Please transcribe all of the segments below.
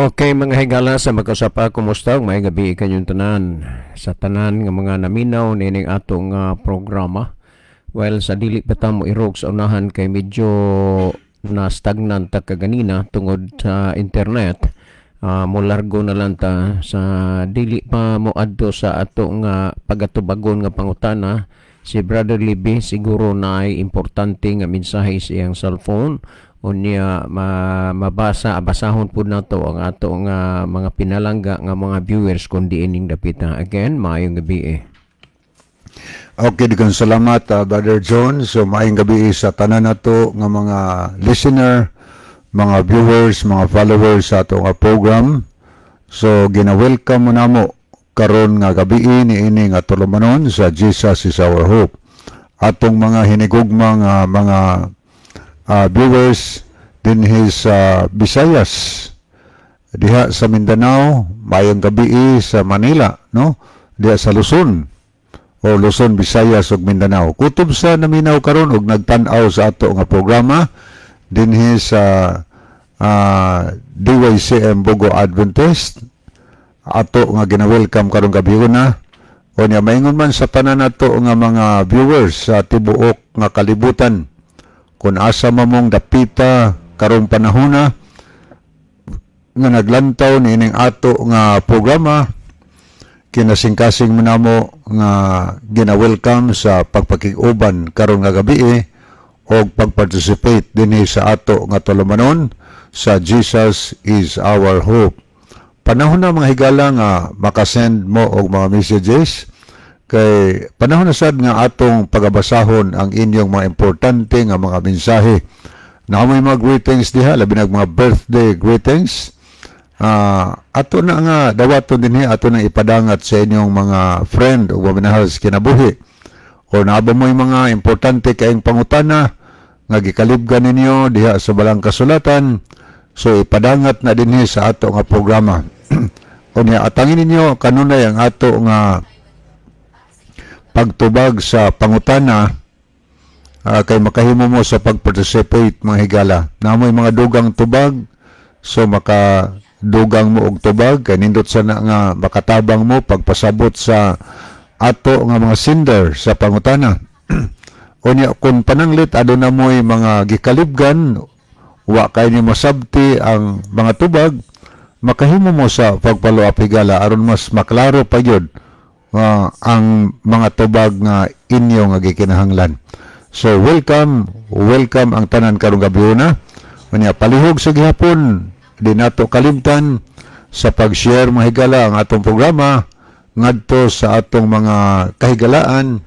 Okay mga higala sa magkasapa, kumusta? May gabi kanyong tanan sa tanan nga mga naminaw nining atong programa. Well, sa dili pa tamo irog sa unahan kay medyo na stagnant ta kaganina tungod sa internet. molargo na lang ta sa dili pa mo adto sa ato nga pagatubagon nga pangutana. Si Brother Libby siguro na ay importante nga mensahe sa iyang cellphone unya basahon po na to ang ato nga mga pinalangga nga mga viewers kung diining dapita. Again, maayong gabi. Okay, dikon salamat Brother John. So maayong gabi sa tanan nato nga mga listener, mga viewers, mga followers sa ato nga program. So gina-welcome mo namo karon nga gabi niini nga tulumanon sa Jesus is Our Hope. Atong mga hinigugmang mga viewers din his Visayas diha sa Mindanao, mayong gabi sa Manila, no? Diha sa Luzon o Luzon, Visayas ug Mindanao. Kutob sa naminaw karon og nagtan-aw sa ato nga programa din his DYCM Bogo Adventist. Ato nga gina-welcome karong gabi na. O niya maingon man sa tanan nato nga mga viewers sa tibuok nga kalibutan. Kung asa mamong dapita karong panahona nga naglantaw niining ato nga programa, kinasing-kasing mo namo nga gina-welcome sa pagpakig-uban karong nga gabi o pag-participate dinhi sa ato nga tulumanon sa Jesus is Our Hope. Panahon na mga higala nga makasend mo og mga messages kay panahon na sad nga atong pagabasahon ang inyong mga importante nga mga mensahe. Namoy mga greetings diha, labi na mga birthday greetings. Ato na nga dawaton dinhi, ato na ipadangat sa inyong mga friend o maminahal sa kinabuhi. O naaba mo yung mga importante kayong pangutana nga gikalibgan ninyo diha sa balang kasulatan. So ipadangat na dinhi sa ato nga programa. O niya atangin ninyo kanunay ang ato nga pagtubag sa pangutana kay makahimo mo sa pag-participate mga higala. Namoy mga dugang tubag, so makadugang mo og tubag kay nindot sana nga makatabang mo pagpasabot sa ato nga mga sender sa pangutana. O niya kung pananglit aduna moy mga gikalibgan wa kay ni masabti ang mga tubag, makahimo mo sa pagpalo-up higala aron mas maklaro pa gyud ang mga tubag nga inyo nga gikinahanglan. So welcome ang tanan karong gabi na. Unya palihog sa gihapon di nato kalimtan sa pag-share mga higala ang atong programa ngadto sa atong mga kahigalaan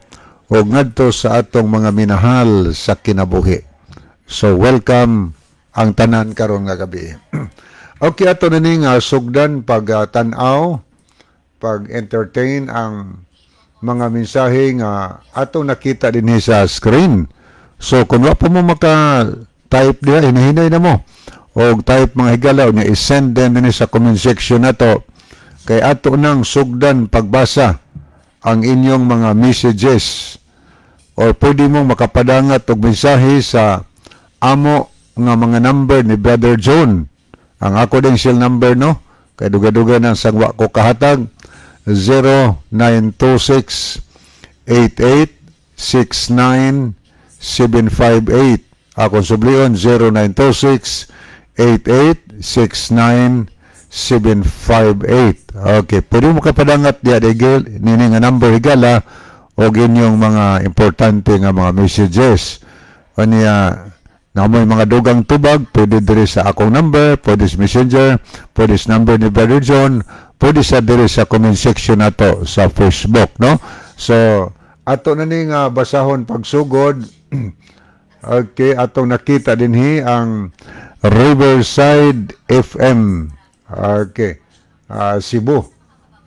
o ngadto sa atong mga minahal sa kinabuhi. So welcome ang tanan karon nga gabi. Okay, ato na ning sugdan pag-tanaw, pag-entertain ang mga mensahe nga atong nakita din sa screen. So kung wa pa mo maka-type diha, hinahinay na mo. O type mga higala, o i-send din sa comment section na to. Kay ato nang sugdan pagbasa ang inyong mga messages. O pwede mo makapadangat og mensahe sa amo nga mga number ni Brother John. Ang ako din cell number, no? Kay duga-duga ng sangwa ko kahatag 0926-8869-758. Akong sublion 0926-8869-758. Okay, pwede mo kapadangat diya nini nga number higala o inyong mga importante nga mga messages. O niya namoy mga dugang tubag, pwede diri sa akong number, pwede sa messenger, pwede sa number ni Brother John, pwede sa diri sa comment section nato sa Facebook, no? So, ato na ning basahon pagsugod. Okay, atong nakita dinhi ang Riverside FM. Okay, Cebu.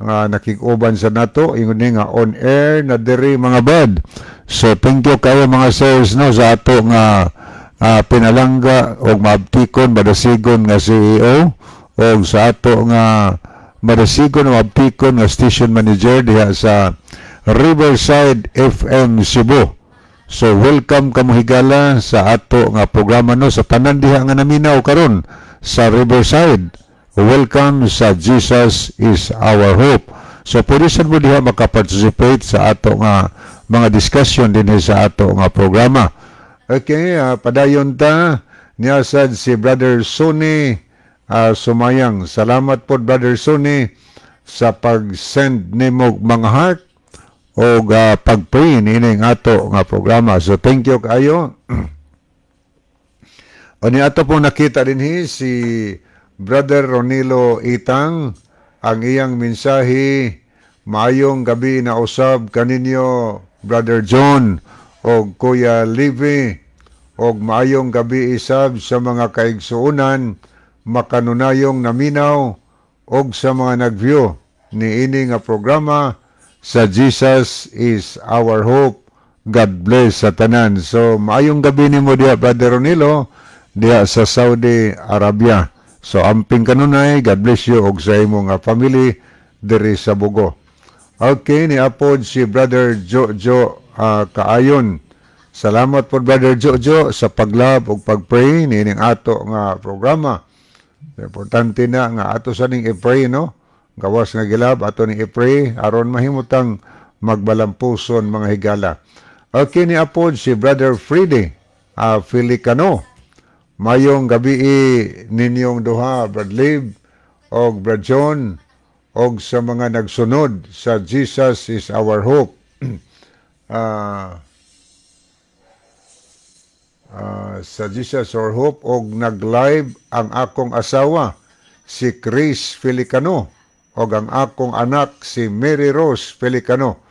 Nakikuban sa nato, ingon ni nga on air na diri mga bad. So, thank you kayo mga sirs, no, sa ato nga pinalangga o mabtikon madasigon nga CEO o sa ato nga madasigon o mabtikon nga station manager diha sa Riverside FM Cebu. So welcome kamo higala sa ato nga programa, no, sa tanan diha nga naminaw karon sa Riverside. Welcome sa Jesus is Our Hope. So pwede sa mo diha makaparticipate sa ato nga mga discussion din sa ato nga programa. Okay, padayon ta niya sad si Brother Sonny sumayang. Salamat po Brother Sonny sa pag-send nimo mga heart o pag-pray nining ato nga programa. So thank you kayo. O ni ato po nakita din si Brother Ronilo Itang, ang iyang mensahe. Maayong gabi na usab kaninyo Brother John o Kuya Livy, o maayong gabi isab sa mga kaigsuunan makanunayong naminaw og sa mga nag-view ni ini nga programa sa Jesus is Our Hope. God bless sa tanan. So maayong gabi nimo diha Brother Ronilo diha sa Saudi Arabia. So amping kanunay, God bless you og sa imong family diri sa Bugo. Okay, niapod si Brother Jojo Kaayon. Salamat po Brother Jojo sa paglab ug pagpray nining ato nga programa. Importante na nga ato sa ning i-pray, no? Gawas nga gilab ato ning i-pray aron mahimutang magbalampuson mga higala. Okay, niapod si Brother Freddy Filicano. Mayong gabi ninyong duha, Brad Liv o Brad John, o sa mga nagsunod sa Jesus is Our Hope. Sa Jesus Our Hope, o nag-live ang akong asawa, si Chris Filicano, o ang akong anak, si Mary Rose Filicano,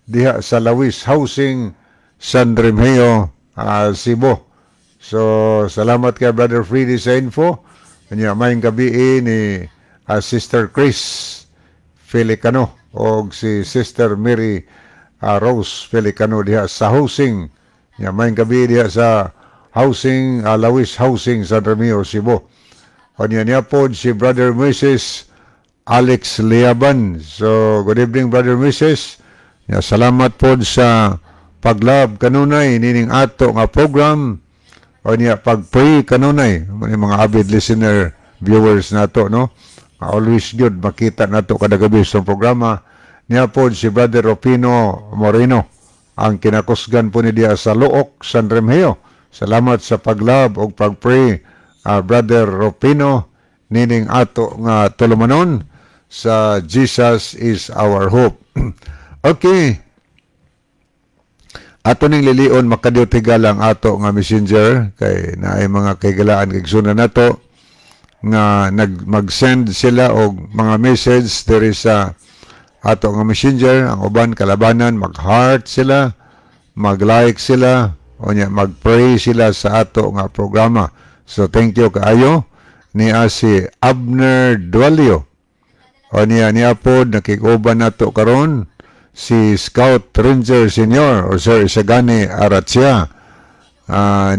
diha sa Lawis Housing, San Remigio, Cebu. So, salamat kay Brother Freddy sa info. Kanya mayong gabi ni Sister Chris Filicano o si Sister Mary Rose Filicano diha sa housing. Kanya mayong gabi diha sa housing, Lawis Housing, San Remigio, Cebu. Kanya niya po si Brother Mrs. Alex Liaban. So, good evening Brother Mrs. Kanya, salamat po sa paglab kanunay nining ato nga program. O niya pag-pray kanunay mga avid listener viewers nato, no? Always good makita nato kada gabi sa programa. Niya po si Brother Rufino Moreno, ang kinakusgan po ni diya sa Luok, San Remigio. Salamat sa paglab o pag-pray Brother Rufino nining ato nga tulumanon sa Jesus is Our Hope. Okay. Ato ning lilion makadiotigal ang ato nga messenger kay naay mga kaygalaan kigsunan nato nga mag-send sila og mga message diri sa ato nga messenger. Ang uban kalabanan mag-heart sila, mag-like sila, o nya mag-pray sila sa ato nga programa. So thank you kaayo ni si Abner Dualio. O niya pod nakig-uban nato karon si Scout Ranger Senior o Sir Isagani Aratia.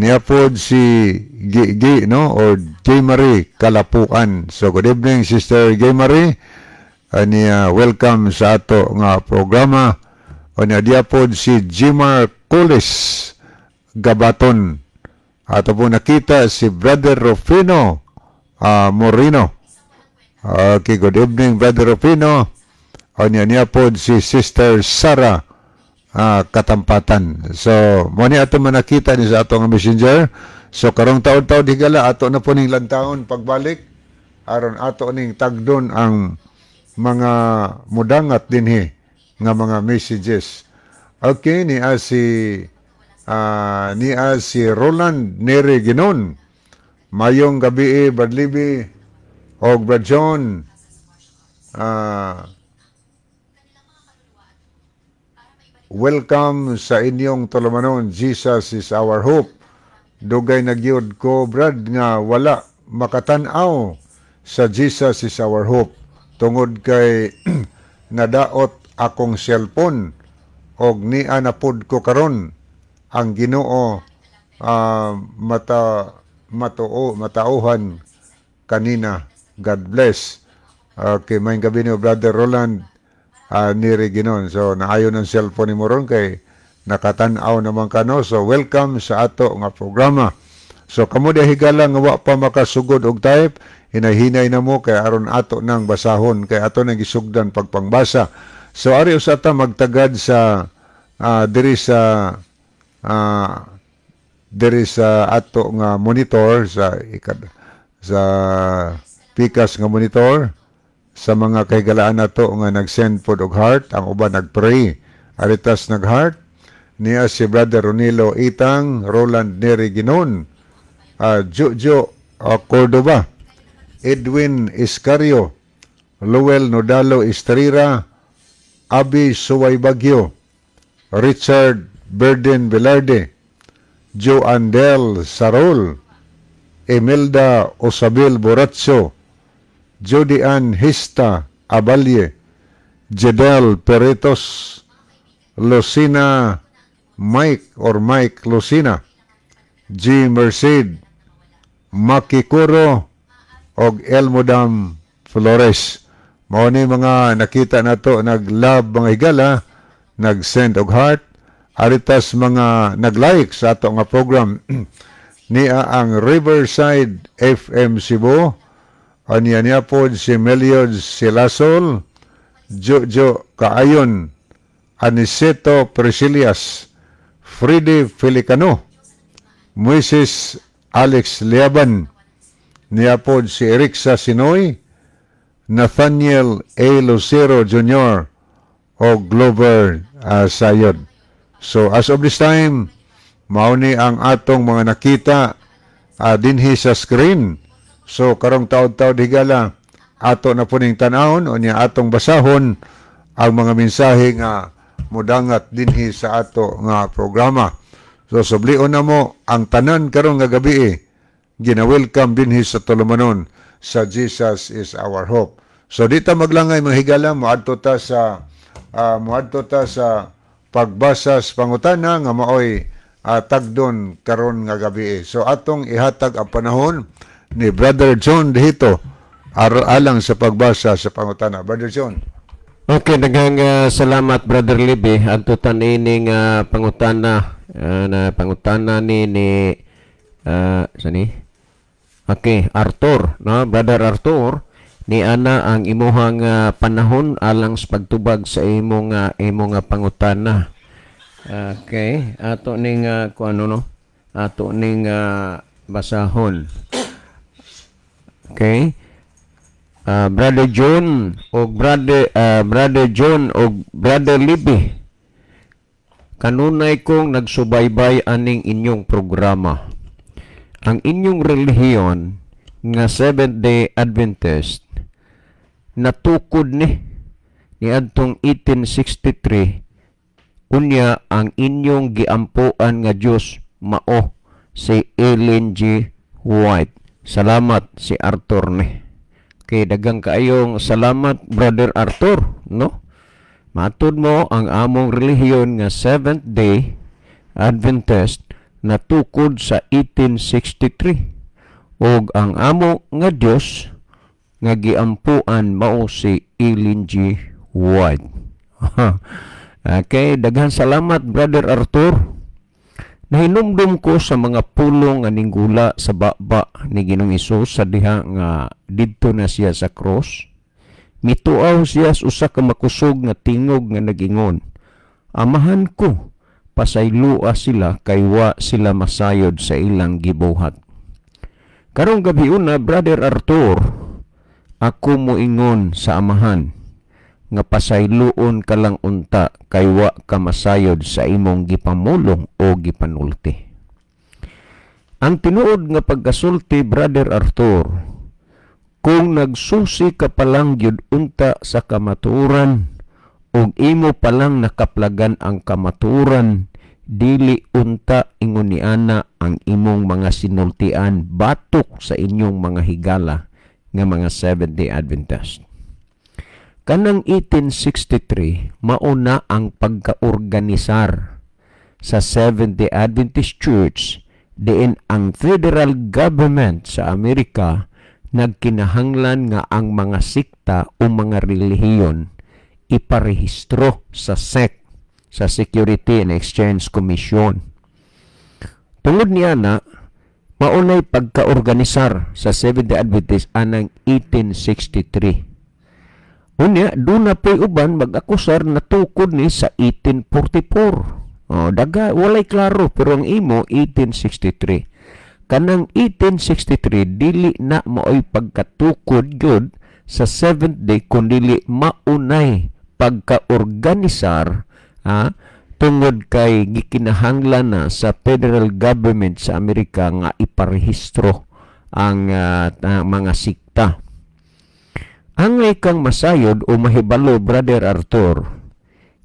Niya po si G, no? O J. Marie Kalapuan. So good evening Sister J. Marie. Niya welcome sa ato nga programa. O niya po si Jimar Coles Gabaton. Ato po nakita si Brother Rufino Moreno. Okay, good evening Brother Rufino. O niya po si Sister Sara Katampatan. So, muna ato manakita ni sa atong messenger. So, karong taon-taon higala, ato na po ning lantaon pagbalik. Aron ato ning tagdon ang mga mudangat dinhi nga mga messages. Okay, niya si Roland Neri Ginon. Mayong gabi Brad Libby o Brad John. Welcome sa inyong tulumanon. Jesus is Our Hope. Dugay nagyod ko, Brad, nga wala makatanaw sa Jesus is Our Hope. Tungod kay nadaot akong cellphone og niya na pod ko karon ang Ginoo matauhan kanina. God bless. Okay, may gabi ni Brother Roland ni Reginon. So, naayon ang cellphone ni Moron kay nakatanaw naman kano. So, welcome sa ato nga programa. So, kamo di higala nga wa pa makasugod og type, hinahinay na mo kay aron ato nang basahon, kay ato nang gisugdan pagpangbasa. So, ari usata magtagad sa diri sa ato nga monitor sa pikas nga monitor sa mga kahigalaan nato nga nag-send pod og heart, ang uban nag-pray aritas nag-heart niya si Brother Ronilo Itang, Roland Neri Ginon, Jojo Cordova, Edwin Iscario, Lowell Nodalo Estrira, Abi Suway Bagyo, Richard Burden Velarde, Joe Andel Sarol, Emelda Osabil Boratso, Jody Ann Hista Abalye, Jedel Peritos, Lucina Mike Lucina, G. Merced, Makikuro, og Elmodam Flores. Mao ni mga nakita nato nag-love mga higala, nag-send og heart, aritas mga nag-like sa ato nga program. Niya ang Riverside FM Cebu, niya pod si Meliod Silasol, Jojo Kaayon, Aniceto Priscilias, Freddy Felicano, Moises Alex Liaban, niya pod si Erixa Sinoy, Nathaniel A. Lucero Jr. o Glover Sayod. So as of this time, mao ni ang atong mga nakita dinhi sa screen. So karong taud-taud higala ato na puning tan-awon o niya atong basahon ang mga mensahe nga modangat dinhi sa ato nga programa. So sublion na mo ang tanan karong nga gabi gina-welcome dinhi sa tulumanon sa Jesus is our hope. So dito maglangay mga higala moadto ta sa pagbasa sa pangutana nga maoy tagdon karon nga gabi. So atong ihatag ang panahon ni Brother John dihito alang sa pagbasa sa pangutana. Brother John. Okay, daghang salamat Brother Libby. Adto ining pangutana na pangutana ni sani? Okay, Arthur, no? Brother Arthur, ni ana ang imuhang panahon alang sa pagtubag sa imong pangutana. Okay, ato ning kuano no? Ato ning basahon. Okay. Brother John o Brother John o Brother Libby, kanunay kong nagsubaybay aning inyong programa. Ang inyong relihiyon nga Seventh-day Adventist natukod ni adtong 1863 unya ang inyong giampuan nga Dios mao si Ellen G. White. Salamat si Arthur ni. Okay, dagang kaayong salamat Brother Arthur, no? Matud mo ang among relihiyon nga Seventh-day Adventist natukod sa 1863 ug ang amo nga Dios nga giampuan mao si Ellen G. White. Okay, daghang salamat Brother Arthur. Nahinumdum ko sa mga pulong nga ninggula sa baba ni Ginoong Hesus sa diha nga didto na siya sa cross. Mituaw siya sa usa ka makusog nga tingog nga nagingon, "Amahan ko, pasaylua sila kay wa sila masayod sa ilang gibuhat." Karong gabi una, Brother Arthur, ako moingon sa amahan nga pasayloon ka lang unta kay wa ka masayod sa imong gipamulong o gipanulti. Ang tinuod nga pagkasulti, Brother Arthur, kung nagsusi ka palang gyud unta sa kamatuoran ug imo palang nakaplagan ang kamatuoran, dili unta ingon ni ana ang imong mga sinultian batok sa inyong mga higala nga mga Seventh-day Adventist. Kanang 1863, mauna ang pagkaorganisar sa Seventh-day Adventist Church diin ang federal government sa Amerika nagkinahanglan nga ang mga sikta o mga relihiyon iparehistro sa SEC, sa Security and Exchange Commission. Tungod niya na, maunay pagkaorganisar sa Seventh-day Adventist anang 1863. Unya, doon na po'y uban mag-akusar na tukod ni sa 1844. Walay klaro, pero ang imo 1863. kanang 1863 dili na maoy pagkatukod gyud sa seventh day kundi maunay pagkaorganisar tungod kay gikinahanglan na sa federal government sa Amerika nga iparehistro ang mga sikta. Angay kang masayod o mahibalo, Brother Arthur,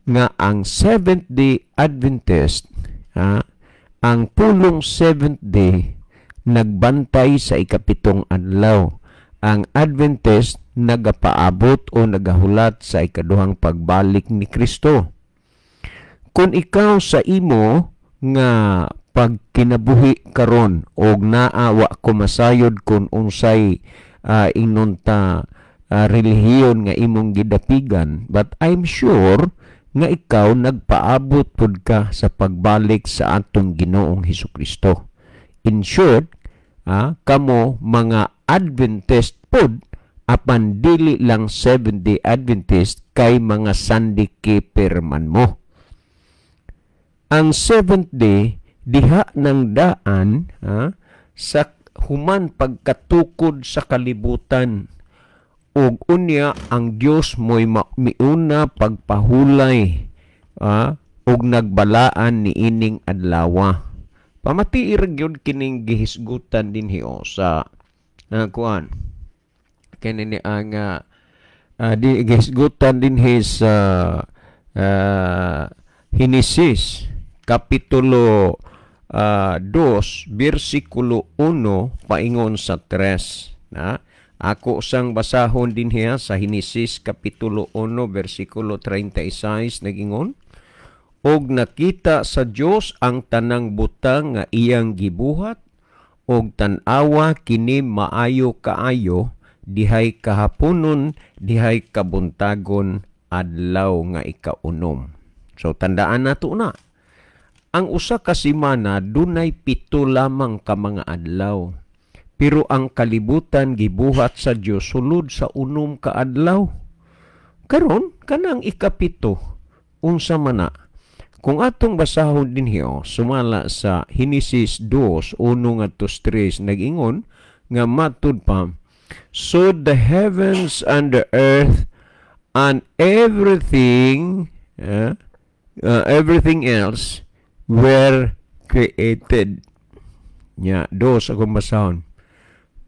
nga ang Seventh-day Adventist, ang pulong Seventh Day, nagbantay sa ikapitong adlaw. Ang Adventist nagapaabot o nagahulat sa ikaduhang pagbalik ni Kristo. Kung ikaw sa imo nga pagkinabuhi karon og naawa ko masayod kung unsay inunta relihiyon nga imong gidapigan, but I'm sure nga ikaw nagpaabot pud ka sa pagbalik sa atong Ginoong Hesukristo. In short, kamo mga Adventist pud, apan dili lang Seventh-day Adventist kay mga Sunday keeper man mo. Ang Seventh Day diha ng daan sa human pagkatukod sa kalibutan, ug unya ang Dios mo'y miuna pagpahulay ug nagbalaan ni ining adlaw. Pamatiir gyud kining gihisgutan dinhi sa kuan kanini ang gihisgutan dinhi sa Henesis kapitulo 2 bersikulo 1 paingon sa 3 Ako sang basahon din hiya sa Henesis kapitulo 1 bersikulo 36 nagingon, og nakita sa Dios ang tanang butang nga iyang gibuhat, og tan-awa kini maayo kaayo, dihay kahaponon, dihay kabuntagon, adlaw nga ikaunom. So tandaan nato na, ang usa ka semana dunay 7 lamang ka mga adlaw. Pero ang kalibutan gibuhat sa Dios sulod sa 6 ka adlaw. Karon kanang ikapito unsa man na. Kung atong basahon dinhi sumala sa Henesis 2:1 ngadto 3 nag-ingon nga matud pa, so the heavens and the earth and everything else were created. Dos akong basahon.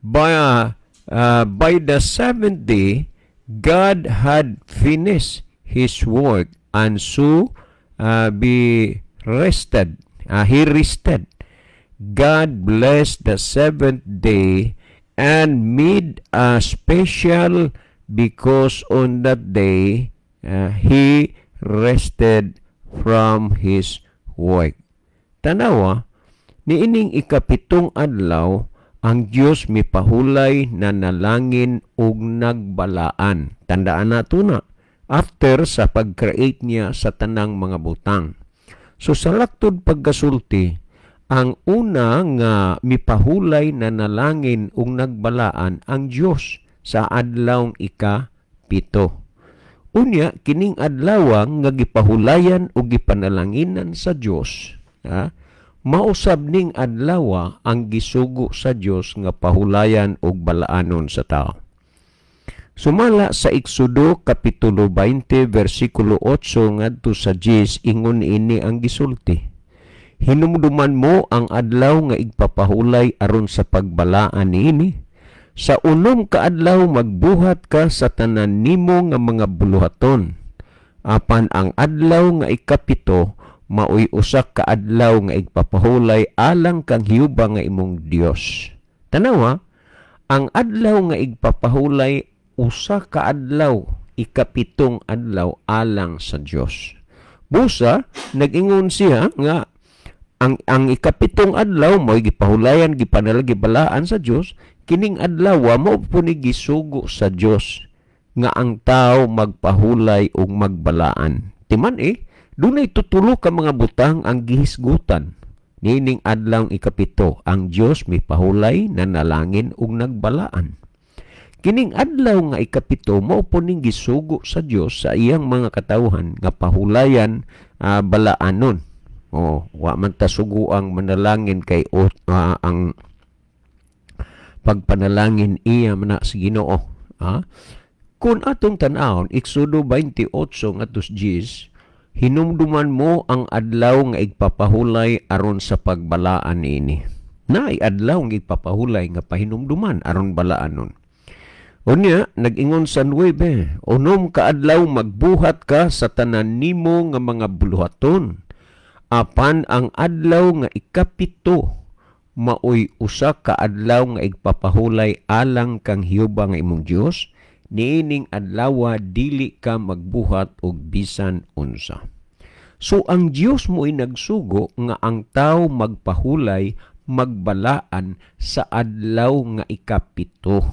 By the seventh day, God had finished His work, and so be rested. He rested. God blessed the seventh day and made a special because on that day He rested from His work. Tanawa, niining ikapitong adlaw, ang Dios mipahulay na nalangin ug nagbalaan. Tandaan nato na, after sa pag-create niya sa tanang mga butang. So sa laktod pagkasulti, ang una nga mipahulay na nalangin ug nagbalaan ang Dios sa adlawng ika-7. Unya, kining adlawang nga gipahulayan ug gipanalanginan sa Dios, mausab ning adlaw ang gisugo sa Dios nga pahulayan ug balaanon sa tao. Sumala sa Exodo kapitulo 20 bersikulo 8 ngadto sa 10 ingon ini ang gisulti. Hinumduman mo ang adlaw nga igpapahulay aron sa pagbalaan niini. Sa 6 ka adlaw magbuhat ka sa tanan nimo nga mga buluhaton. Apan ang adlaw nga ika-7 maoy usa ka adlaw nga igpapahulay alang kang Hiyuba nga imong Dios. Tanawa, ang adlaw nga igpapahulay usa ka adlaw, ika-7 adlaw alang sa Dios. Busa nag-ingon siya nga ang ika-7 adlaw maoy gipahulayan gibalaan sa Dios, kining adlaw mao puni gisugo sa Dios nga ang tao magpahulay ug magbalaan. Timan dunay tutulo ka mga butang ang gihisgutan. Nining adlaw ika-7, ang Dios mipahulay na nalangin ug nagbalaan. Kining adlaw nga ika-7 mao puning gisugo sa Dios sa iyang mga katawhan nga pahulayan balaanon. Wa man ta sugo ang manalangin kay ang pagpanalangin iya na sa Ginoo. Kung atong tan-awon, Exodo 28 ngadto 10, hinumduman mo ang adlaw nga igpapahulay aron sa pagbalaan ini. Naay adlaw nga igpapahulay nga pahinumduman aron balaan nun. Unya, nag-ingon sa 9, unom ka adlaw magbuhat ka sa tanan nimo nga mga buluhaton. Apan ang adlaw nga ikapito, maoy usa ka adlaw nga igpapahulay alang kang Hiyuba nga imong Dios. Niining adlawa dili ka magbuhat og bisan unsa. So ang Dios mo'y nagsugo nga ang tao magpahulay, magbalaan sa adlaw nga ikapito.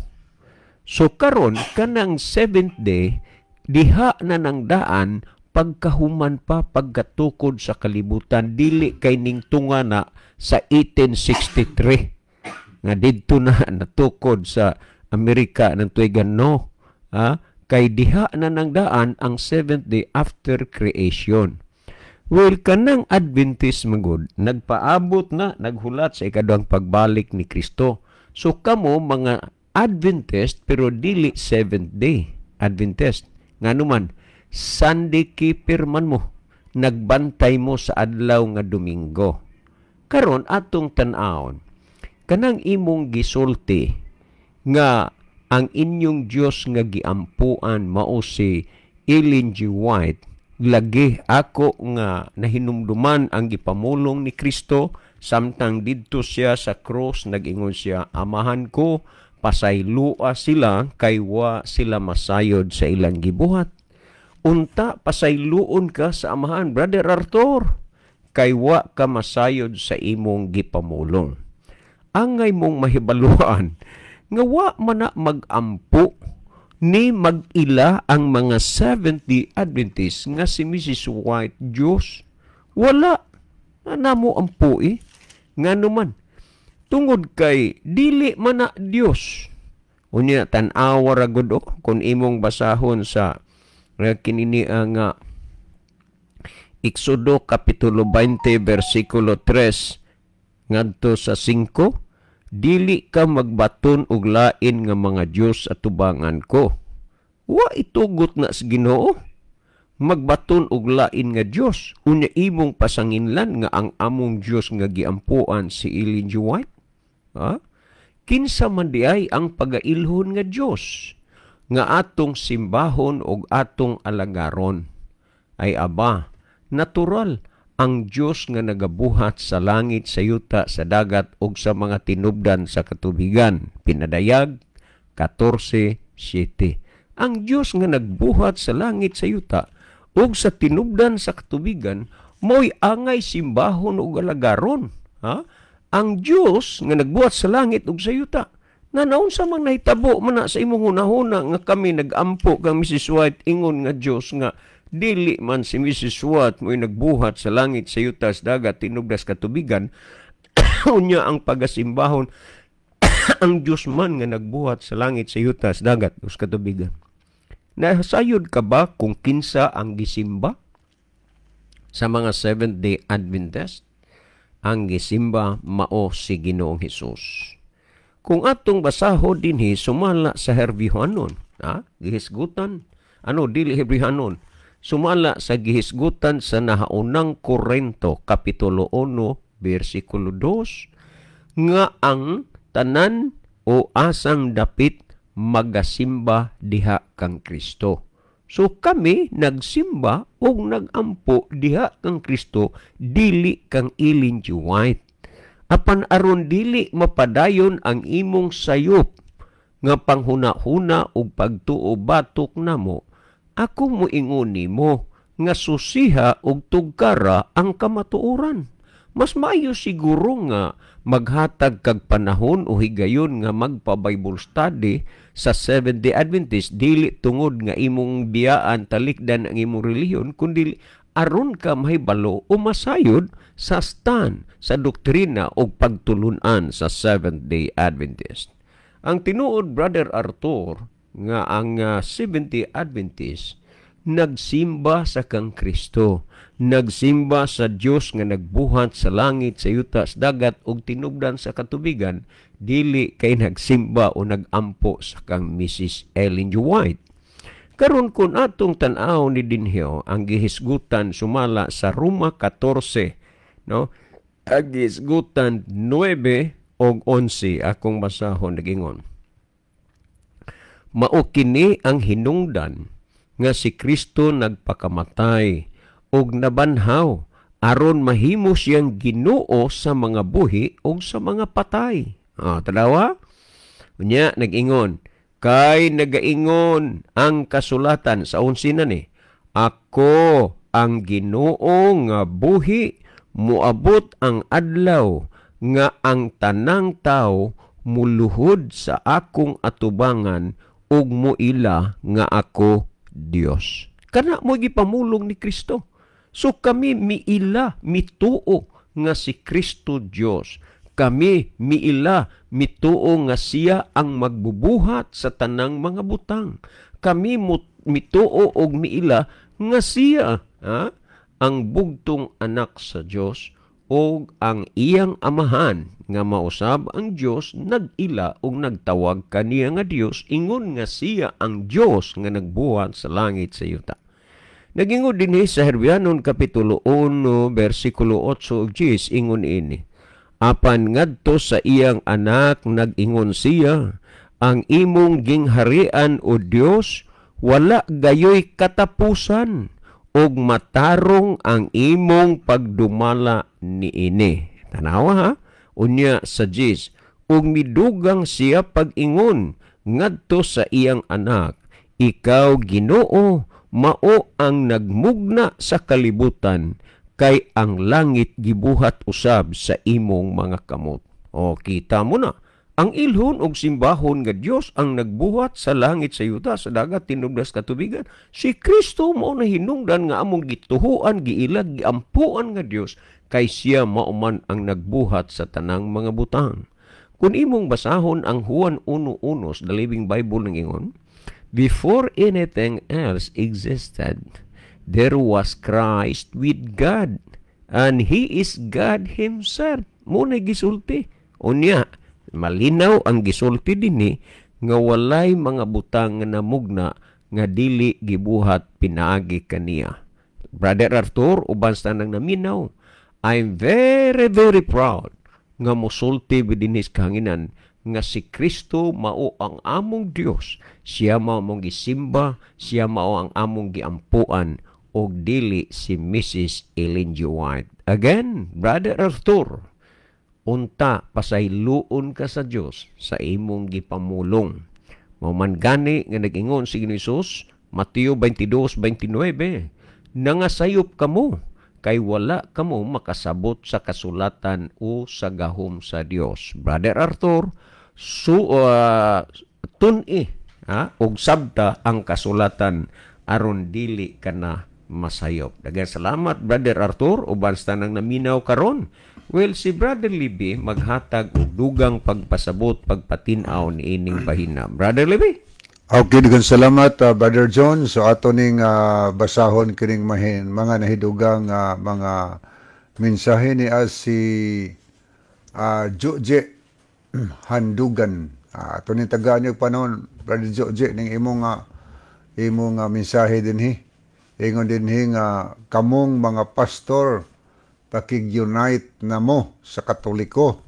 So karon kanang 7th day diha na nang daan pagkahuman pa pagkatukod sa kalibutan, dili kay ning tunga na sa 1863 nga didto na natukod sa Amerika ng tuigan. No. Kay diha na nang daan ang 7th day after creation. Well, kanang Adventist magud nagpaabot na, naghulat sa ikaduhang pagbalik ni Kristo. So kamo mga Adventist pero dili 7th day Adventist. Nganuman, Sunday keeper man mo, nagbantay mo sa adlaw nga Domingo. Karon atong tan-awon, kanang imong gisulti nga ang inyong Dios nga giampuan mao si Ellen G. White, lagi ako nga nahinumduman ang gipamulong ni Kristo samtang didto siya sa cross, nag-ingon siya, amahan ko, pasaylua sila kay wa sila masayod sa ilang gibuhat. Unta pasayloon ka sa amahan, Brother Arthur, kay wa ka masayod sa imong gipamulong. Angay mong mahibaluan nga wa man na mag-ampo ni mag-ila ang mga 70 Adventists nga si Mrs. White Diyos. Wala na mo ampo nga naman. Tungod kay dili man na Diyos. Unya tan-awa ra gud kung imong basahon sa kinini nga Exodo kapitulo 20 versikulo 3 ngadto sa 5, dili ka magbaton og lain nga mga Dios at tubangan ko. Wa itugot na sa Ginoo. Magbaton og lain nga Dios. Unya imong pasanginlan nga ang among Dios nga giampuan si Ellen G. White. Kinsa man diay ang pagailhon nga Dios nga atong simbahon og atong alagaron. Ay aba, natural ang Diyos nga nagabuhat sa langit, sa yuta, sa dagat, ug sa mga tinubdan sa katubigan. Pinadayag 14:7. Ang Diyos nga nagbuhat sa langit, sa yuta, ug sa tinubdan sa katubigan, mo'y angay simbahon ug alagaron. Ang Diyos nga nagbuhat sa langit ug sa yuta, na naunsa man nahitabo man na sa imong hunahuna nga kami nagampo kang Mrs. White, ingon nga Diyos nga dili man si Mrs. White mo'y nagbuhat sa langit, sa yutas, dagat, tinubdas katubigan. Unya ang pagasimbahon ang Diyos man nga nagbuhat sa langit, sa yutas, dagat, us katubigan. Nasayod ka ba kung kinsa ang gisimba sa mga 7th day Adventist? Ang gisimba mao si Ginoong Hesus. Kung atong basaho dinhi sumala sa Hebrehanon, gihisgutan, dili Hebrehanon, sumala sa gihisgutan sa nahaunang Korinto, kapitulo 1, versikulo 2, nga ang tanan o asang dapit magasimba diha kang Kristo. So kami nagsimba o nagampo diha kang Kristo, dili kang Ellen G. White. Apan aron dili mapadayon ang imong sayop nga panghuna-huna ug pagtuo batok namo, ako moingon nimo nga susiha ug tugkara ang kamatuoran. Mas maayo siguro nga maghatag kag panahon o higayon nga magpa-Bible study sa 7th day Adventist, dili tungod nga imong biyaan talikdan ang imong relihiyon, kundi aron ka mahibalo o masayod sa stand sa doktrina o pagtulunan sa 7th day Adventist. Ang tinuod, Brother Arthur, nga ang 70 Adventist nagsimba sa kang Kristo, nagsimba sa Dios nga nagbuhat sa langit, sa yuta, sa dagat ug tinubdan sa katubigan, dili kay nagsimba o nagampo sa kang Mrs. Ellen G. White. Karon kun atong tan-aw ni dinhiyo ang gihisgutan sumala sa Roma 14, no? Ang gihisgutan 9 og 11 akong basahon nagingon. Mao kini ang hinungdan nga si Kristo nagpakamatay og nabanhaw aron mahimo siyang Ginoo sa mga buhi o sa mga patay. Tanawa? Unya nag-ingon, kay nagaingon ang kasulatan sa unsina ni, ako ang Ginoo nga buhi, muabot ang adlaw nga ang tanang tawo muluhod sa akong atubangan ug muila nga ako Dios. Kana mo gipamulong ni Kristo. So kami miila, mituo nga si Kristo Dios. Kami miila, mituo nga siya ang magbubuhat sa tanang mga butang. Kami mituo og miila nga siya ang bugtong anak sa Dios o ang iyang amahan nga mausab ang Dios nag-ila o nagtawag kaniya nga Dios ingon nga siya ang Dios nga nagbuhat sa langit sa yuta. Nagingon din sa Hebreanon Kapitulo 1 versikulo 8 ug 10 ingon ini, apan ngadto sa iyang anak nag-ingon siya, ang imong gingharian o Dios wala gayoy katapusan og matarong ang imong pagdumala niini. Tanawa ha? Unya sa 10, ug midugang siya pag-ingon ngadto sa iyang anak, ikaw Ginoo mao ang nagmugna sa kalibutan, kay ang langit gibuhat usab sa imong mga kamot. O kita mo na, ang ilhon og simbahon nga Dios ang nagbuhat sa langit, sa yuta, sa dagat, tinubdas katubigan. Si Kristo mao na hinungdan nga among gituhuan, giilag, giampuan nga Dios, kay siya mao man ang nagbuhat sa tanang mga butang. Kung imong basahon ang Juan 1:1 sa Living Bible nang ingon, before anything else existed, there was Christ with God, and He is God Himself. Muna gisulti. Unya, malinaw ang gisulti dinhi nga walay mga butang nga namugna nga dili gibuhat pinaagi kaniya. Brother Arthur, uban sa nang naminaw, I'm very, very proud nga mosulti bidinis kahanginan nga si Kristo mao ang among Dios. Siya mao among gisimba, siya mao ang among giampuan, og dili si Mrs. Ellen G. White. Again, Brother Arthur, unta pasayloon ka sa Dios sa imong gipamulong. Mauman gani nga nag-ingon si Hesus, Mateo 22:29, nangasayop kamo kay wala kamo makasabot sa kasulatan o sa gahom sa Dios. Brother Arthur, tun-i og sabta ang kasulatan aron dili kana masayop. Daghang salamat Brother Arthur uban sa nang naminaw karon. Well, si Brother Libby maghatag og dugang pagpasabot, pagpatin-aw ni ining bahina. Brother Libby? Okay, daghang salamat Brother John. So ato ning basahon kining mga nahidugang mga mensahe ni si Joje Handugan. Ato ning tagaan niyo panahon Brother Joje ning imong mensahe dinhi. Ingon dinhi nga kamong mga pastor pakig-unite na mo sa Katoliko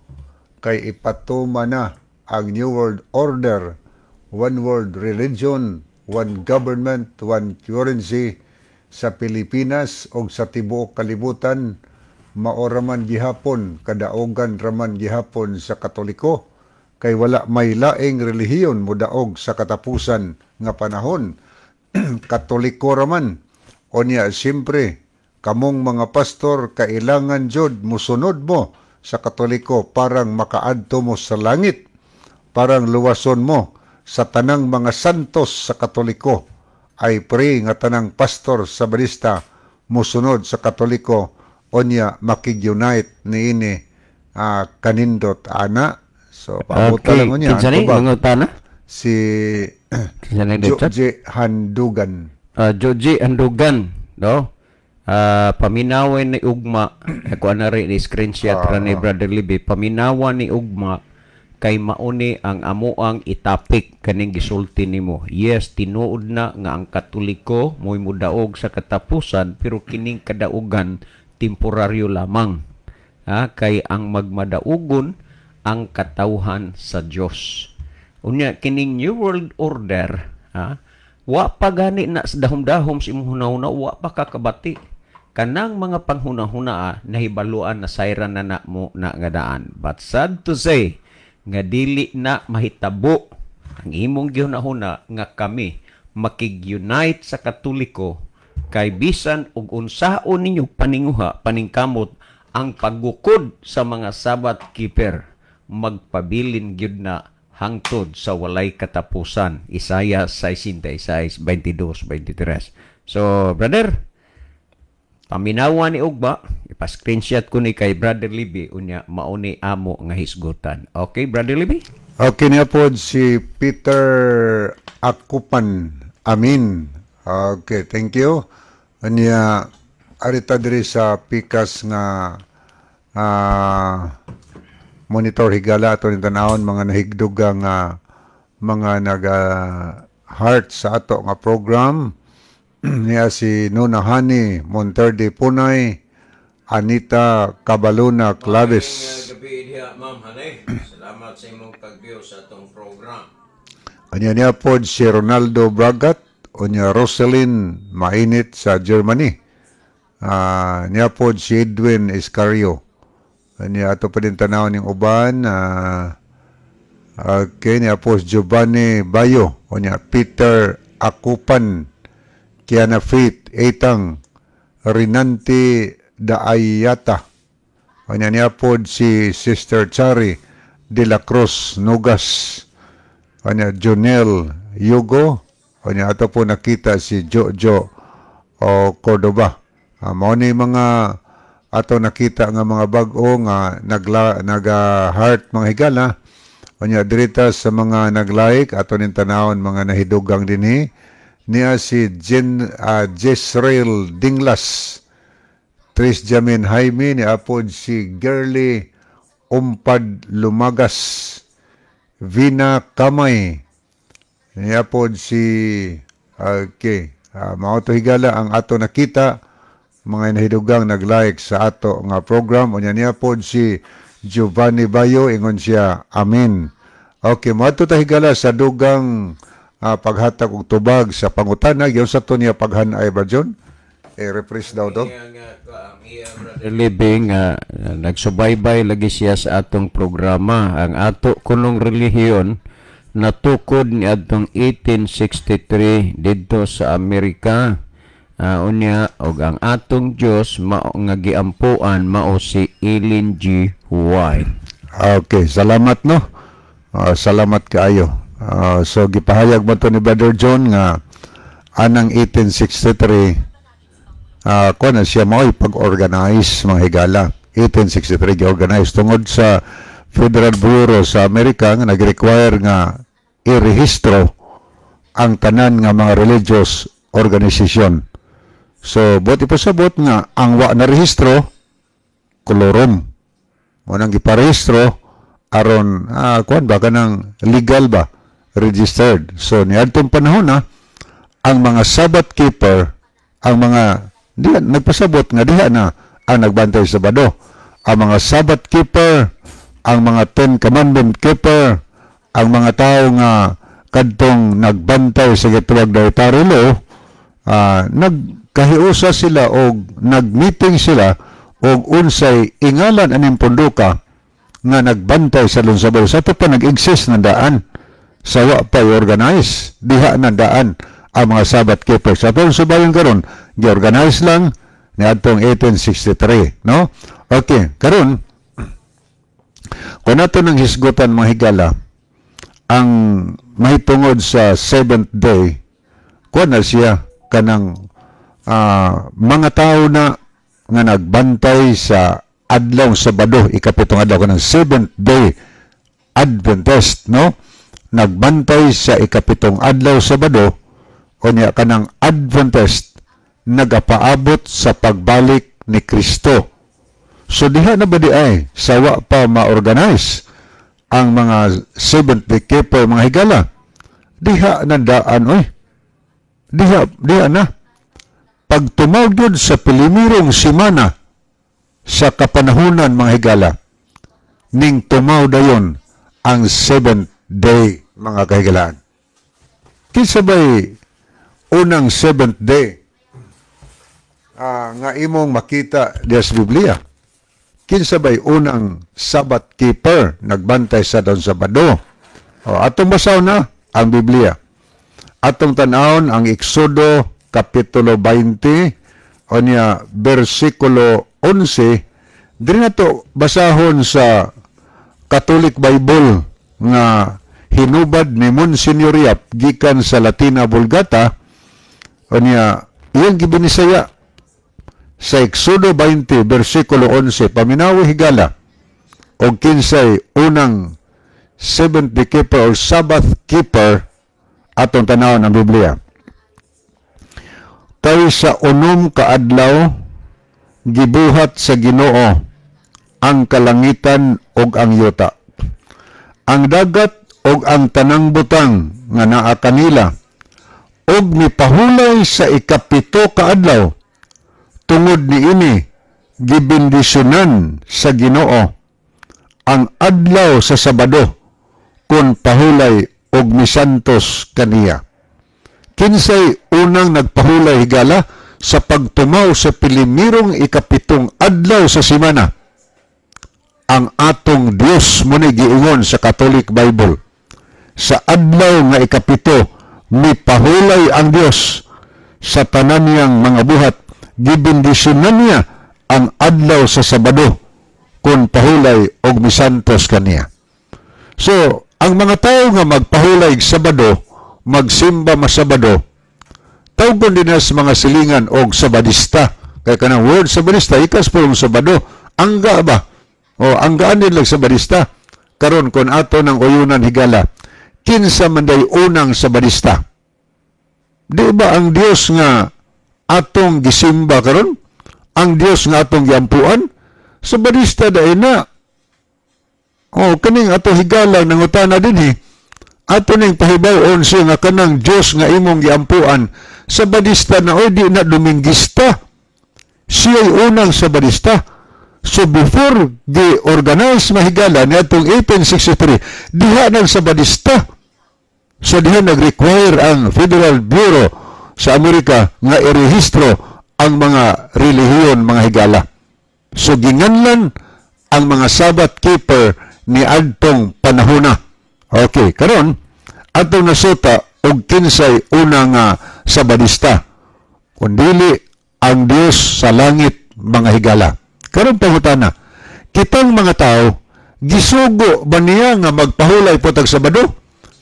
kay ipatuma na ang New World Order, One World Religion, One Government, One Currency sa Pilipinas o sa tibuok kalibutan, maoraman gihapon, kadaogan raman gihapon sa Katoliko, kay wala may laing relihiyon mudaog sa katapusan nga panahon. Katoliko raman. Onya, siyempre, kamong mga pastor, kailangan jud musunod mo sa Katoliko parang makaadto mo sa langit, parang luwason mo sa tanang mga santos sa Katoliko. I pray nga tanang pastor sa balista musunod sa Katoliko, onya makig-unite niini kanindot ana. So pabuta lang niya si Joje Handugan. Joji Andugan, no? paminawan ni ugma ako na rin ni screenshot ra ni Brother Libby, paminawan ni ugma kay mauni ang amuang itapik kaning gisulti nimo. Yes, tinuod na nga ang Katoliko mo'y mudaog sa katapusan, pero kining kadaugan temporaryo lamang. Kay ang magmadaugon ang katawhan sa Dios. Unya kining New World Order, wa pa gani na sa dahom-dahom si hunahuna, wa pa kakabati. Kanang mga panghunahuna nahibaluan na sayran na mo na nga daan. But sad to say, nga dili na mahitabo ang imong gihunahuna nga kami makig-unite sa Katoliko kay bisan og unsaon ninyo paninguha paningkamot ang paggukod sa mga Sabbath keeper magpabilin gyud na hangtod sa walay katapusan. Isaiah 66, 22, 23. So, brother, paminawa ni ugba, ipa-screenshot ko ni kay Brother Libby, unya mauni amo nga hisgutan. Okay, Brother Libby? Okay niya po si Peter Akupan. Amin. Okay, thank you. Anya, arita diri sa pikas nga monitor higala ato ni tanawon mga nahigduga nga mga heart sa ato nga program. Niya si Nuna Hani Monterde Punay, Anita Cabaluna Claves. Ma'am Hanay, salamat sa imong pag-view sa atong program. Anya niya po si Ronaldo Bragat, unya Roselyn Mainit sa Germany. Niya po si Edwin Escario. Anya ato pa din tanaw ning uban. Okay, niya po si Giovanni Bayo, unya Peter Akupan, Kiana Faith, Etang, Rinanti Daayata. Kanya niya po si Sister Chari de la Cruz Nugas. Kanya Jonel Yugo. Kanya ato po nakita si Jojo Cordoba. Mao ni mga ato nakita nga mga bag-o nga naga-heart mga higala. Kanya dirita sa mga nag-like ato nin tanawon mga nahidugang dinhi. Niya si Jezreel Dinglas, Tris Jamin Jaime, niya po si Girly Umpad Lumagas, Vina Kamay, niya po si mao to higala ang ato nakita mga nahidugang nag-like sa ato nga program. Niya po si Giovanni Bayo, ingon siya amin. Okay, mao to higala sa dugang paghatag og tubag sa pangutana gyud sa to niya paghanay ba John reprise daw to Living nagsubaybay lagi siya sa atong programa. Ang ato kunong relihiyon natukod ni adtong 1863 didto sa Amerika. Unya og ang atong Dios mao nga giampuan mao si Ellen G. White. Okay, salamat no. Salamat kaayo. So gipahayag mo to ni Brother John nga anang 1863 ko na siya mo ipag-organize mga higala. 1863 gi-organize tungod sa Federal Bureau sa Amerika nga nag-require nga i-rehistro ang tanan nga mga religious organization. So buti pa sabot nga ang wa na rehistro kolorom mo nang giparehistro aron kuan ba kanang legal ba registered. So niadtong panahon ang mga Sabbath keeper, ang mga diha nagpasabot nga diha na ang nagbantay sa Sabado. Ang mga Sabbath keeper, ang mga Ten Commandment keeper, ang mga tao nga kadtong nagbantay sa gituwag dietary law, nagkahiusa sila o nagmeeting sila og unsay ingalan aning punduka nga nagbantay sa Sabado. Sa ito pa nag-exist na daan sa wa pa organize diha na daan ang mga Sabbath keepers. Sa atong subayon karon gi-organize lang ni adtong 1863, no? Okay, karon kung nato nang hisgutan mga higala ang mahitungod sa 7th day, kuan na siya kanang mga tao na nga nagbantay sa adlaw Sabado, ikapitong adlaw kanang 7th day Adventist, no? Nagbantay sa ikapitong adlaw Sabado, o niya kanang Adventist nagapaabot sa pagbalik ni Kristo. So diha na ba di ay sawa pa ma-organize ang mga Seventh-day Keeper, mga higala? Diha na daan, oy. Diha na. Pag tumawag sa pilimirong simana sa kapanahunan, mga higala, ning tumaw dayon ang 7th day, mga kahigalaan. Kinsa ba'y unang 7th day nga imong makita diya sa Biblia? Kinsa ba'y unang Sabbath keeper nagbantay sa dawn Sabado? Atong basaw na ang Biblia. Atong tanawon ang Exodo kapitulo 20 o niya versikulo 11. Diri na to basahon sa Catholic Bible nga hinubad ni Monsignor Yap gikan sa Latina Vulgata o niya iyang gibinisaya sa Exodo 20 versikulo 11 paminawi higala o kinsay unang Seventh-day Keeper or Sabbath Keeper atong tanawon ang Biblia. Kay sa unom kaadlaw gibuhat sa Ginoo ang kalangitan ug ang yuta, ang dagat ug ang tanang butang nga naa kanila, ug mipahulay sa ikapito kaadlaw. Tungod niini gibendisyonan sa Ginoo ang adlaw sa Sabado kun pahulay og misantos kaniya. Kinsay unang nagpahulay higala sa pagtumaw sa pilimirong ikapitong adlaw sa simana? Ang atong Dios mo ni giingon sa Catholic Bible. Sa adlaw nga ikapito, mipahulay ang Dios sa tanan niyang mga buhat. Gibendisyonan niya ang adlaw sa Sabado kung pahulay og misantos kaniya. So, ang mga tao nga magpahulay Sabado, magsimba masabado, tawgon din sa mga silingan og Sabadista. Kaya kanang word Sabadista, ikas po yung Sabado. Angga ba? O anggaan din lang Sabadista. Karon kon ato ng uyunan higala, kinsa man day unang Sabadista? Di ba ang Dios nga atong gisimba karon, ang Dios nga atong giampuan? Sabadista dai na. Kaning ato higala nangutana dinhi, ato ning pahibaw-on siya nga kanang Dios nga imong giampuan. Sabadista na o di na Dominguista. Siya'y unang Sabadista. So before gi-organize mahigala ni atong 1863, diha ng Sabadista. So diha nag-require ang Federal Bureau sa Amerika nga irehistro ang mga relihiyon, mga higala. So ginganlan ang mga Sabbath keeper ni adtong panahona. Okay, karon atong nasuta og kinsay unang Sabadista. Kundili ang Dios sa langit, mga higala. Karon pangutana, kitang mga tao gisugo ba niya nga magpahulay putag Sabado?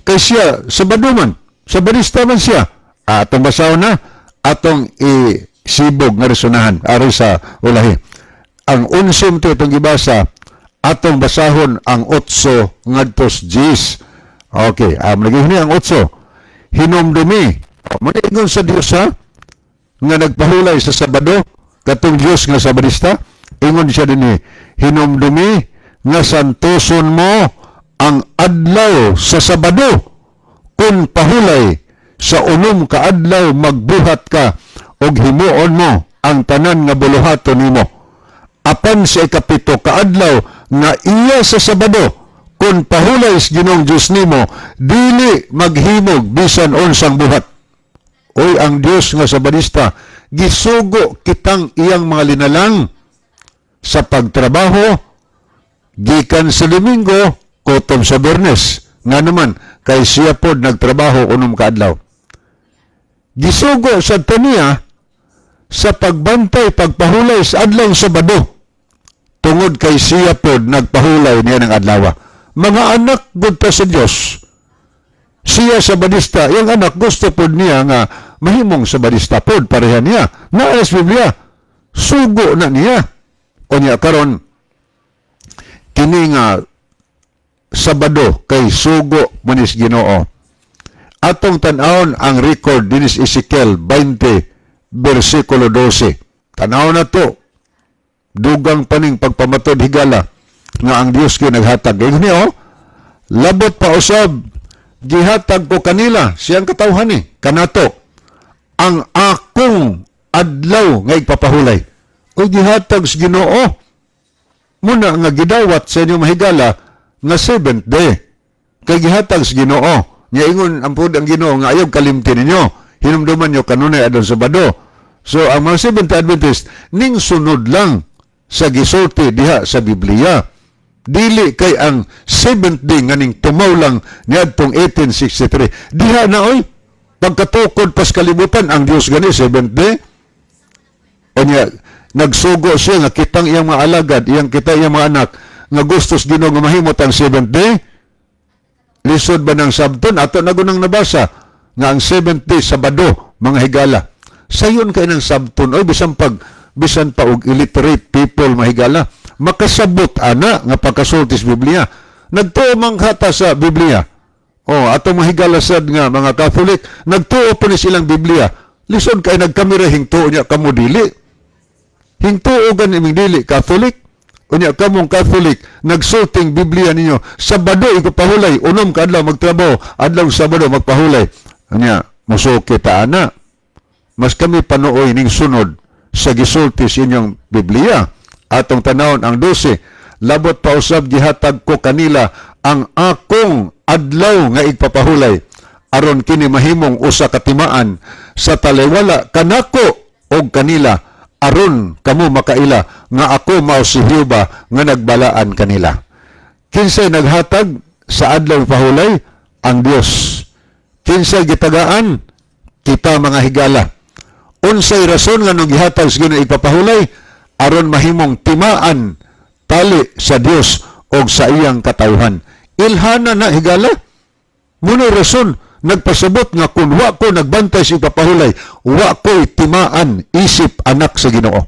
Kay siya Sabado man, Sabadista man siya. Atong basaw na, atong isibog nga resunahan ari sa ulahi. Ang unsum to itong ibasa, atong basahon ang 8 ngadtos 10. Okay, naging ang 8. Hinumdumi. Manigon sa Dios ha, nga nagpahulay sa Sabado, katong Dios nga Sabadista, ingon siya din hinumdumi nga santoson mo ang adlaw sa Sabado, kun pahulay sa unom kaadlaw magbuhat ka og himuon mo ang tanan nga buluhaton nimo. Apan sa ikapito kaadlaw nga iya sa Sabado, kung pahulay sa Ginoong Diyos nimo, dili maghimog bisan unsang buhat. Oy, ang Dios nga Sabadista, gisugo kitang iyang mga linalang sa pagtrabaho, gikan sa Domingo, kutom sa Biyernes. Nga naman, kay siya pod nagtrabaho unom kaadlaw. Gisugo sa taniya sa pagbantay, pagpahulay sa adlaw Sabado, tungod kay siya pod nagpahulay niya ng adlaw. Mga anak gudta sa Dios, siya Sabadista, yung anak gusto pod niya nga mahimong Sabadista pod, pareha niya. Naalas Biblia, sugo na niya. O niya karon, kini nga Sabado kay sugo manis Ginoo. Atong tan-awon ang record dinis Ezekiel 20 versikulo 12. Tanaw na to, dugang paning pagpamatod higala nga ang Dios gyud naghatag. Ingon niyo, labot pa usab gihatag ko kanila siyang katawhan ni kanato ang akong adlaw nga igpapahulay. O gihatag sa Ginoo muna nga gidawat sa inyo mahigala nga 7th day. Kay gihatag sa Ginoo. Nya ingon ang pud ang Ginoo nga ayaw kalimtin ninyo. Hinumduman nyo kanunay adon Sabado. So ang mga Seventh Adventist ning sunod lang sa gisulti diha sa Biblia. Dili kay ang 7th day nga ning tumaw lang niadtong 1863. Diha na oy pagkatukod pas kalibutan ang Dios gani 7th day. O niya nagsugo siya nga kitang iyang mga alagad, iyang iyang mga anak nga gustos Ginoo nga mahimot ang 7th day. Lisod ba ng sabton ato na gunang nabasa nga ang 7th day Sabado mga higala. Sayon kay ng sabton oy bisan pa og illiterate people mahigala makasabot ana nga pagkasulti sa Biblia. Nagtuo man hata sa Biblia. Atong mahigala sad nga mga Catholic nagtuo pa ni silang Biblia. Lisod kay nagkamera hingtuo niya kamo dili. Hingtuo gani ming dili Catholic. Unya kamong Catholic nagsulting Biblia ninyo Sabado igpahulay unom ka adlaw magtrabaho adlaw Sabado magpahulay. Unya musuki ta ana. Mas kami panuoy ning sunod sa gisulti sa inyong Biblia. Atong tanawon ang 12, labot pa usab gihatag ko kanila ang akong adlaw nga igpapahulay aron kini mahimong usa ka timaan sa taliwala kanako og kanila aron kamo makaila nga ako mao si Jehova nga nagbalaan kanila. Kinsay naghatag sa adlaw pahulay? Ang Dios. Kinsay gitagaan? Kita mga higala. Unsay rason nga nung gihatag sa Ginoo ipapahulay aron mahimong timaan tali sa Dios o sa iyang katawhan. Ilhana na higala. Muna rason nagpasabot nga kung wa ko nagbantay sa ipapahulay, wa ko'y timaan isip anak sa Ginoo.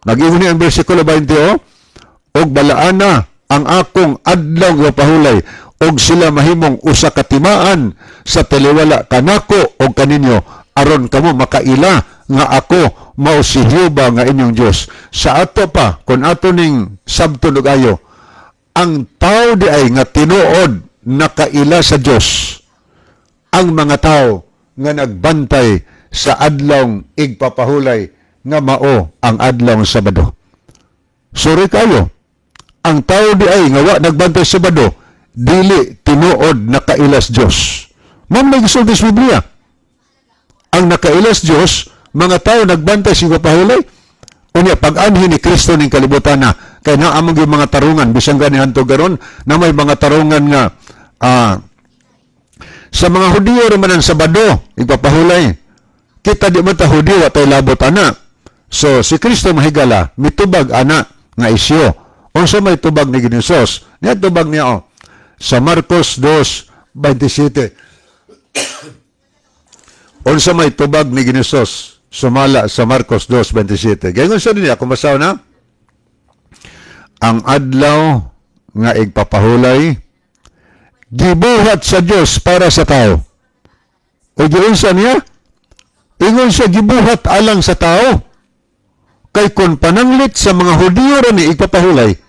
Nag-ingon niya ang versikulo 20, og balaana ang akong adlaw nga pahulay og sila mahimong usa ka timaan sa taliwala kanako og kaninyo aron kamo makaila nga ako mao si Jehova nga inyong Dios. Sa ato pa kun ato ning sabton ug ayo ang tao di ay nga tinuod nakaila sa Dios ang mga tao nga nagbantay sa adlaw igpapahulay nga mao ang adlaw Sabado. Sorry kayo. Ang tao di ay nga wa nagbantay sa Sabado dili tinuod nakailas Dios. Mao may gisulti sa Biblia. Ang nakailas Dios, mga tao nagbantay sa pahulay. Unya pag-anhi ni Kristo ning kalibutan na kay naamong yung mga tarungan bisan gani hanto garon na may mga tarungan nga sa mga Hudiyo raman ang Sabado igpapahulay. Kita di man ta Hudiyo wa tay labot ana. So si Kristo mahigala mitubag ana nga isyo. Unsa may tubag ni Hesus? Niya tubag niya sa Marcos 2:27. Unsa may tubag ni Hesus? Sumala sa Marcos 2:27. Gayon sa niya kung masaw na ang adlaw nga igpapahulay gibuhat sa Dios para sa tao. O giun sa niya? Ingon siya gibuhat alang sa tao. Kay kon pananglit sa mga Hudiyo ra ni igpapahulay,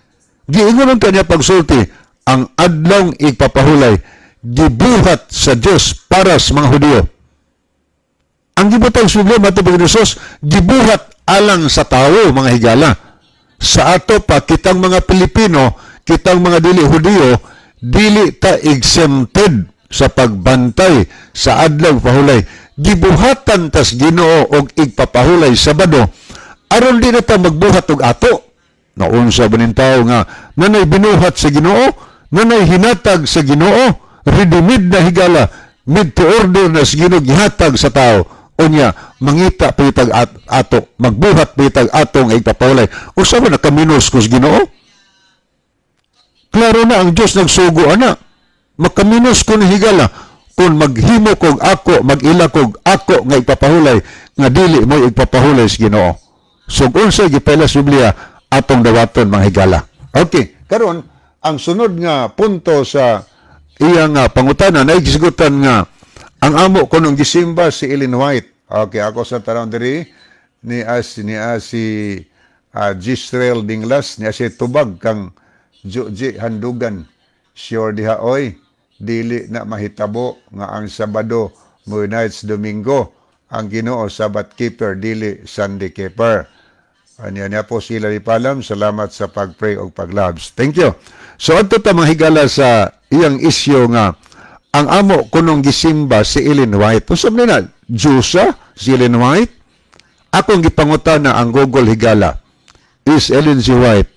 giingon kanya pagsulti, ang adlaw igpapahulay gibuhat sa Dios para sa mga Hudiyo. Ang gibutang suglo matubag ni Jesus, gibuhat alang sa tao, mga higala. Sa ato pa, kitang mga Pilipino, kitang mga dili Hudiyo, dili ta exempted sa pagbantay sa adlaw pahulay. Gibuhatan tas Ginoo og igpapahulay Sabado, aron di na ta magbuhat og ato. Naunsa ba ning tao nga nanay binuhat sa Ginoo, nanay hinatag sa Ginoo, redimid na higala, mid to order na sa Ginoo gihatag sa tao. Unya mangita pitag ato, magbuhat pitag ato nga igpapahulay. Usa ba nakaminos ko sa Ginoo? Klaro na ang Dios nagsugo ana. Makaminos ko ni higala kung maghimo kog ako, mag-ila kog ako nga igpapahulay nga dili mo igpapahulay sa Ginoo. So unsa gipela sa Biblia atong dawaton mga higala. Okay, karon ang sunod nga punto sa iyang pangutana na igisgutan nga ang amo ko nung gisimba si Ellen White. Okay, ako sa tanong diri ni si Gisrael Dinglas, ni si tubag kang Joji Handugan. Sure diha oy, dili na mahitabo nga ang Sabado mo nights Domingo ang Ginoo Sabbath keeper dili Sunday keeper. Anya po sila ipalam. Salamat sa pag-pray o pag-labs. Thank you. So adto ta mahigala sa iyang isyu nga ang amo kunong gisimba si Ellen White. Usab na Diyosa si Ellen White. Akong gipangutana ang Google higala. Is Ellen G. White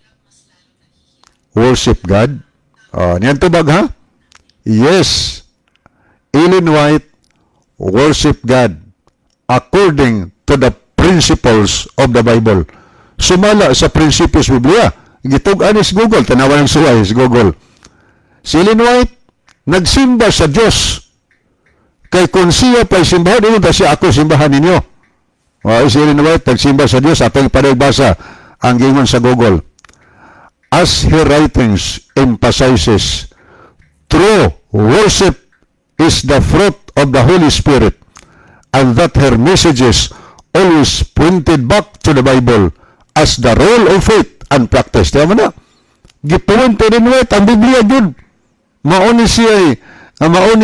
worship God? Niyan tubag ha? Yes. Ellen White worship God according to the principles of the Bible. Sumala sa prinsipyos Biblia. Gitug-an is Google. Tanawan ng suway is Google. Si Ellen White nagsimba sa Diyos. Kay kung siya pa'y simbahan, yun ta siya ako simbahan ninyo. Si Ellen White nagsimba sa Diyos. Atong iparegbasa ang gingon sa Google. As her writings emphasizes, true worship is the fruit of the Holy Spirit, and that her messages always pointed back to the Bible as the role of faith and practice. Tiyan mo na, gipuwente rin White ang Biblia yun. Mauni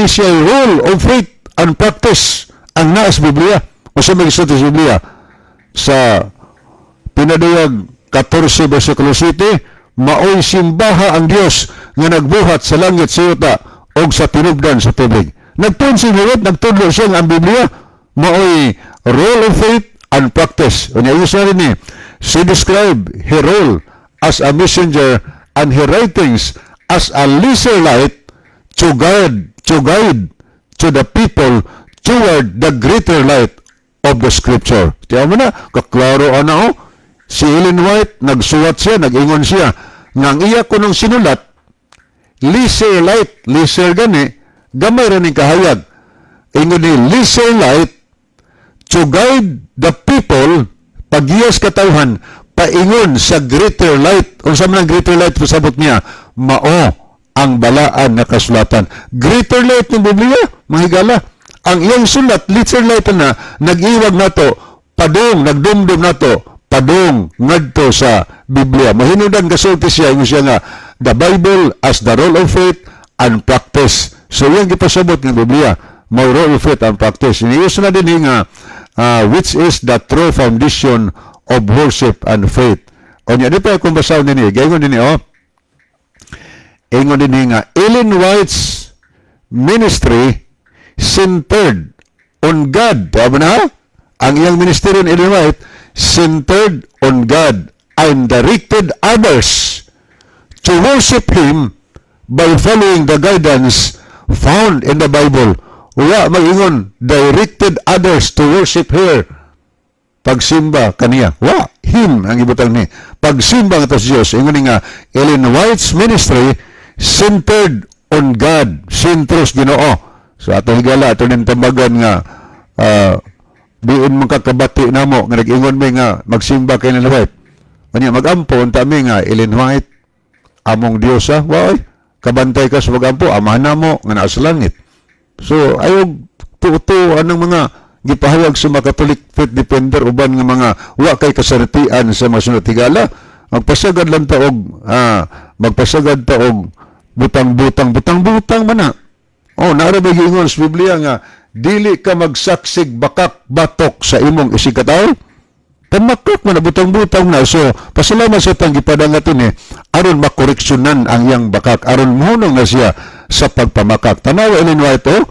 siya role of faith and practice ang naas Biblia. O sa mga sa Biblia, sa pinadayag 14 versikulo 7, maoy simbaha ang Dios nga nagbuhat sa langit sa yuta o sa tinubdan sa tubig. Nagtunsing White, nagtudlo siya ang Biblia, maoy role of faith and practice. O niya rin ni, she described her role as a messenger and her writings as a lesser light to guide to the people toward the greater light of the Scripture. Tiyan mo na, kaklaro ano, si Ellen White, nagsuwat siya, nag-ingon siya, ngang iya ko nung sinulat, lesser light, lesser gani, gamay rin yung kahayag. Ingon ni, lesser light to guide the people, pagiyas katawhan, paingon sa greater light. Kung saan man ang greater light, pasabot niya, mao ang balaan na kasulatan. Greater light ng Biblia, mahigala. Ang iyang sulat, lesser light na, nag-iwag na to, padong, nagdumdum na to, padong, ngadto sa Biblia. Mahinudan kasulti siya, yung siya nga, the Bible as the role of faith and practice. So yung ipasabot ng Biblia, may role of faith and practice. Iniyos na din nga, which is the true foundation of worship and faith. O niya, di pa kung basaw nini, gayon nini, ingon din nga, Ellen White's ministry centered on God. Tama na? Ang iyang ministeryo ni Ellen White centered on God and directed others to worship Him by following the guidance found in the Bible. Wala mag-ingon, directed others to worship her. Pagsimba kaniya. Wa, Him ang ibutang ni. Pagsimba nga sa Diyos. Ingon nga, Ellen White's ministry centered on God. Sentros Ginoo. So ato higala, ato nin tambagan nga, diin mong kakabati na mo, nga nag-ingon may nga, magsimba kay Ellen White. Kanya, mag-ampo, tami nga, Ellen White, among Diyosa, why? Kabantay ka sa mag-ampo, amahan na mo, nga naas langit. So, ayog, tuto, anong mga, gipahayag sa mga Catholic faith defender, uban nga mga, wa kay kasaritian sa mga sunod higala, magpasagad lang taog, magpasagad taog, butang-butang man na. Narabay ingon sa Biblia nga, dili ka magsaksig bakak batok sa imong isigataw. Tamakak man na butang-butang na. So, pasalamat sa itang gipadangatin aron makoreksyonan ang iyang bakak, aron mahunong na siya sa pagpamakak. Tanawa Ellen White,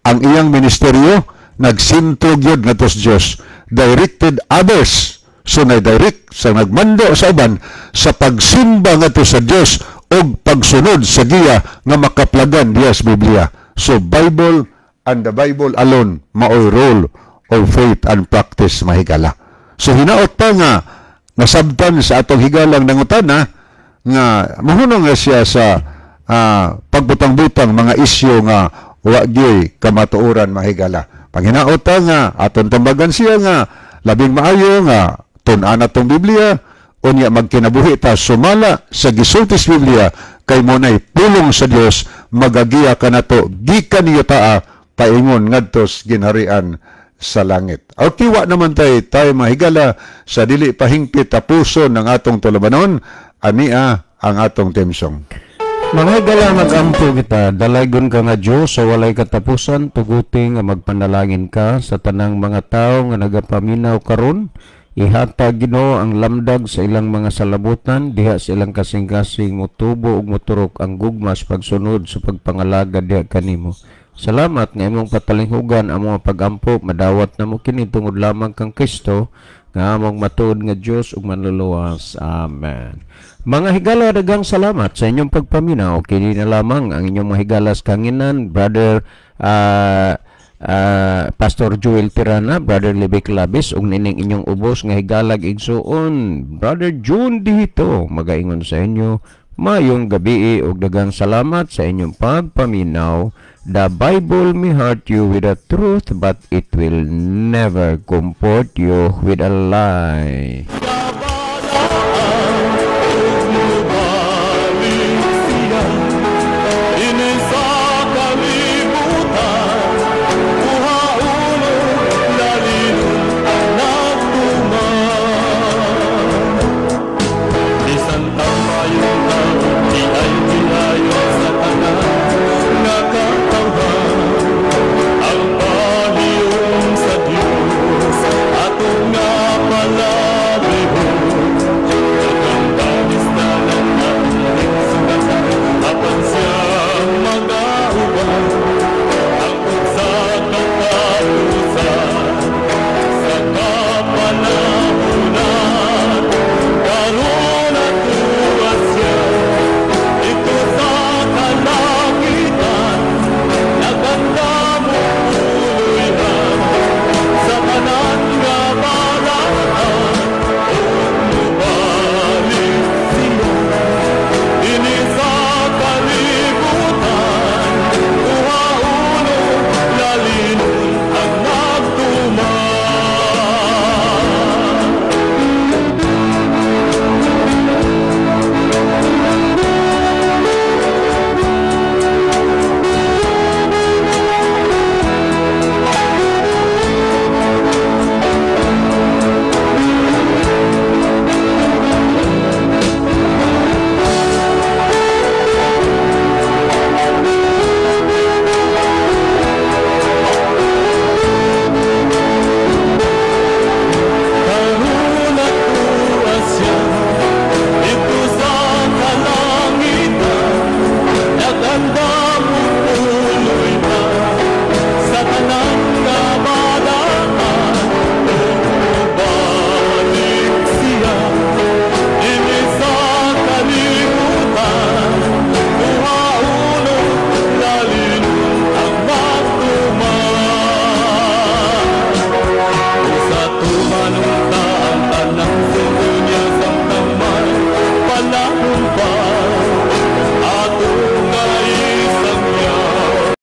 ang iyang ministeryo, nagsintog yun nga tos Diyos, directed others. So, na-direct sa nagmando sa uban sa pagsimba nga to sa Diyos o pagsunod sa giya nga makaplagan diya sa Biblia. So, Bible and the Bible alone, maoy role of faith and practice mahigala. So, hinaot pa nga, nasabtan sa atong higalang nangutana, nga mahunong nga siya sa pagbutang-butang mga isyo nga wagyoy kamatuoran mahigala. Pag hinaot pa nga, atong tambagan siya nga, labing maayo nga, tun-an atong Biblia, unya magkinabuhi ta sumala sa gisultis Biblia kay munay pulong sa Dios magagiya kanato gikan niyo taa paingon ngadtos ginharian sa langit. O tiwa naman tayo mahigala sa dili pahingpit ta puso ng atong tulumanon, ania ang atong temsong. Mga higala, mag-ampo kita, dalaygon ka nga Diyos sa walay katapusan, tuguti nga magpanalangin ka sa tanang mga tao nga nagapaminaw karon. Ihatag Ginoo ang lamdag sa ilang mga salabutan, diha sa ilang kasing-kasing mutubo ug moturok ang gugmas pagsunod sa pagpangalaga diha kanimo. Salamat nga imong patalinghugan ang mga pag-ampo, madawat na mo kini tungod lamang kang Kristo nga among matuod nga Dios ug manluluwas. Amen. Mga higala, daghang salamat sa inyong pagpaminaw. Kini na lamang ang inyong mahigalas kanginan, Brother Pastor Joel Tirana, Brother Libby Clavis, ug nining inyong ubos nga higalag igsuon, Brother June Dihito. Magaingon sa inyo, mayong gabi ug daghang salamat sa inyong pagpaminaw. The Bible may hurt you with the truth, but it will never comfort you with a lie.